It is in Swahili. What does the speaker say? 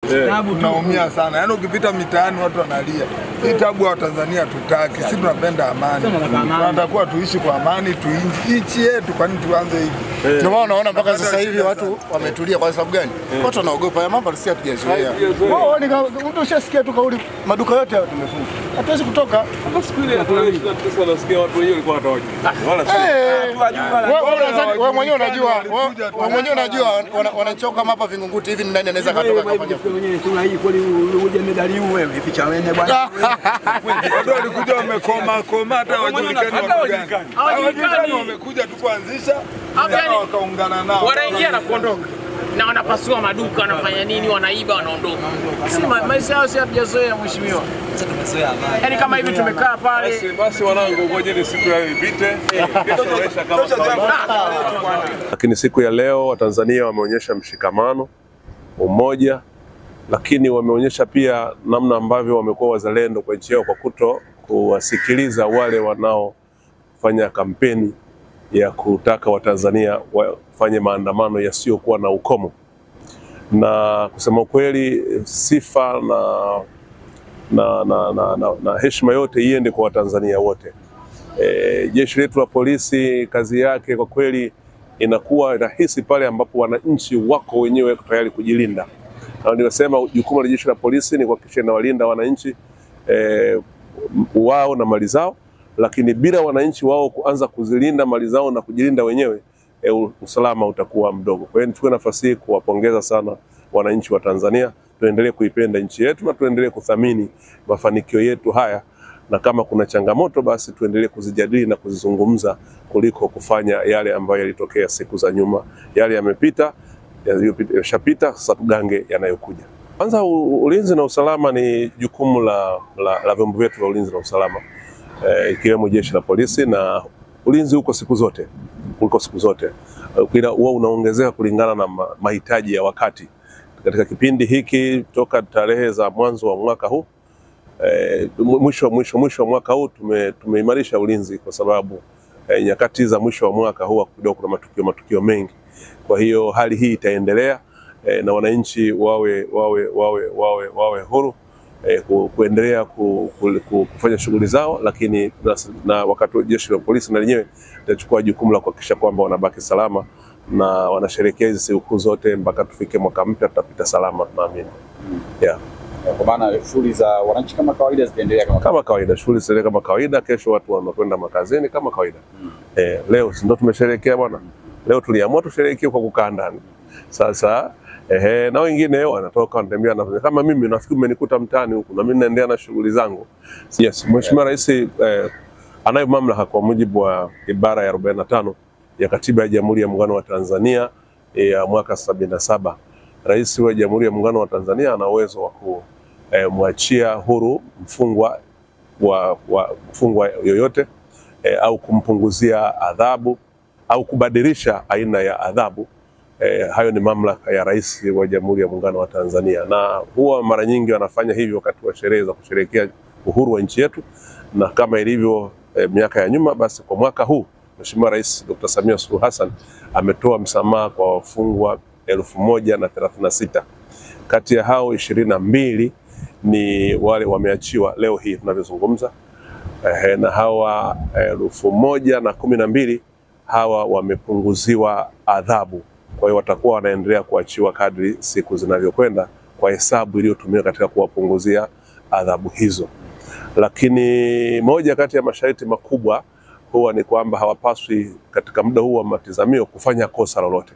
Tunaumia sana. Yaani ukipita mitaani watu wanalia. Hii tabu wa Tanzania tutaki. Sisi tunapenda amani. Tunatakiwa tuishi kwa amani, tuishi yetu, kwani tuanze hivi. Ndio maana unaona mpaka sasa hivi watu wametulia kwa sababu gani? Watu wanaogopa ya mambo sisi hatujazoea. Wao ni mtu ushasikia tu kauli maduka yote tumefunga. Hatuwezi kutoka. Hata siku ile tunatesa nasikia watu wenyewe walikuwa hatawaje. Wewe mwenyewe unajua wanachoka hapa Vingunguti hivi, nani anaweza katoka kufanya mwenyewe tuna hii kweli uje medali huu wewe picha wewe bwana. Watu walikuja wamekoma hata wajulikani wagani. Hawajikani wamekuja tu kuanzisha wakaungana nao. Wanaingia na kuondoka. Na wanapasua maduka, wanafanya nini, wanaiba, wanaondoka. Si maisha yao si hatujazoea mheshimiwa. Sasa tumezoea amani. Yaani kama hivi tumekaa pale. Basi wanangu ngojeni siku ya ipite. Lakini siku ya leo Watanzania wameonyesha mshikamano, umoja, lakini wameonyesha pia namna ambavyo wamekuwa wazalendo kwa nchi yao kwa kuto kuwasikiliza wale wanaofanya kampeni ya kutaka Watanzania wafanye maandamano yasiyokuwa na ukomo. Na kusema kweli sifa na heshima yote iende kwa Watanzania wote. Jeshi letu la polisi kazi yake kwa kweli inakuwa rahisi pale ambapo wananchi wako wenyewe tayari kujilinda. Na nimesema jukumu la jeshi la polisi ni kuhakikisha inawalinda wananchi wao na mali zao, lakini bila wananchi wao kuanza kuzilinda mali zao na kujilinda wenyewe, usalama utakuwa mdogo. Kwa hiyo nichukue nafasi hii kuwapongeza sana wananchi wa Tanzania. Tuendelee kuipenda nchi yetu na tuendelee kuthamini mafanikio yetu haya, na kama kuna changamoto basi tuendelee kuzijadili na kuzizungumza kuliko kufanya yale ambayo yalitokea siku za nyuma. Yale yamepita, yashapita, sasa tugange yanayokuja. Kwanza ulinzi na usalama ni jukumu la vyombo vyetu vya ulinzi na usalama, ikiwemo jeshi la polisi, na ulinzi uko siku zote. Huwa unaongezeka kulingana na mahitaji ya wakati. Katika kipindi hiki toka tarehe za mwanzo wa mwaka huu, mwisho wa mwaka huu tumeimarisha ulinzi kwa sababu nyakati za mwisho wa mwaka huu kidogo kuna matukio mengi. Kwa hiyo hali hii itaendelea na wananchi wawe huru kuendelea kufanya shughuli zao, lakini na wakati jeshi la polisi na lenyewe litachukua jukumu la kuhakikisha kwamba wanabaki salama na wanasherehekea hizi siku zote mpaka tufike mwaka mpya, tutapita salama naamini. Kwa maana shughuli za wananchi kama kawaida zitaendelea kama kawaida, shughuli zitaendelea kama kawaida. Kesho watu wanakwenda makazini kama kawaida. Leo ndio tumesherehekea bwana. Leo tuliamua tusherehekee kwa kukaa ndani. Sasa na wengine wanatoka wanatembea, na kama mimi nafikiri umenikuta mtaani huku na mimi naendelea na shughuli zangu. Yes, Mheshimiwa Rais anayo mamlaka kwa mujibu wa ibara ya 45 ya Katiba ya Jamhuri ya Muungano wa Tanzania ya mwaka 77. Rais wa Jamhuri ya Muungano wa Tanzania ana uwezo wa kumwachia huru mfungwa yoyote au kumpunguzia adhabu au kubadilisha aina ya adhabu. Hayo ni mamlaka ya Rais wa Jamhuri ya Muungano wa Tanzania, na huwa mara nyingi wanafanya hivyo wakati wa sherehe za kusherehekea uhuru wa nchi yetu. Na kama ilivyo miaka ya nyuma, basi kwa mwaka huu Mheshimiwa Rais Dr. Samia Suluhu Hassan ametoa msamaha kwa wafungwa 1036. Kati ya hao 22 ni wale wameachiwa leo hii tunavyozungumza, na hawa 1012 hawa wamepunguziwa adhabu. Kwa hiyo watakuwa wanaendelea kuachiwa kadri siku zinavyokwenda kwa hesabu iliyotumika katika kuwapunguzia adhabu hizo. Lakini moja kati ya masharti makubwa huwa ni kwamba hawapaswi katika muda huu wa matizamio kufanya kosa lolote.